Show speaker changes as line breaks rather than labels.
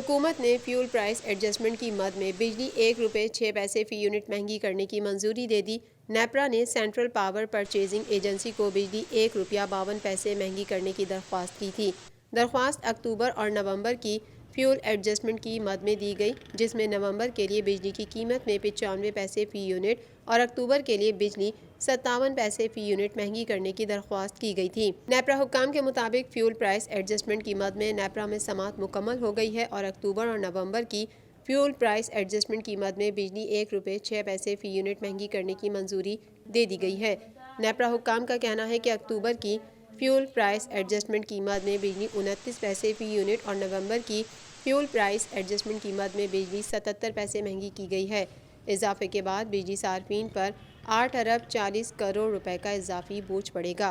हुकूमत ने fuel price adjustment की मद में बिजली ₹1.06 फ़ी यूनिट महंगी करने की मंजूरी दे दी। नेपरा ने सेंट्रल पावर परचेजिंग एजेंसी को बिजली ₹1.52 महंगी करने की दरख्वास्त की थी। दरख्वास्त अक्टूबर और नवंबर की फ्यूल एडजस्टमेंट की मद में दी गई, जिसमें नवंबर के लिए बिजली की कीमत में 95 पैसे फ़ी यूनिट और अक्टूबर के लिए बिजली 57 पैसे फ़ी यूनिट महंगी करने की दरख्वास्त की गई थी। नेपरा हुक्काम के मुताबिक फ्यूल प्राइस एडजस्टमेंट की मद में नेपरा में समात मुकम्मल हो गई है और अक्टूबर और नवंबर की फ्यूल प्राइस एडजस्टमेंट की मद में बिजली ₹1.06 फ़ी यूनिट महंगी करने की मंजूरी दे दी गई है। नेपरा हुक्काम का कहना है कि अक्टूबर की फ्यूल प्राइस एडजस्टमेंट की मद में बिजली 29 पैसे फ़ी यूनिट और नवंबर की फ्यूल प्राइस एडजस्टमेंट की मद में बिजली 77 पैसे महंगी की गई है। इजाफे के बाद बिजली सार्फिन पर 8 अरब 40 करोड़ रुपए का इजाफी बोझ पड़ेगा।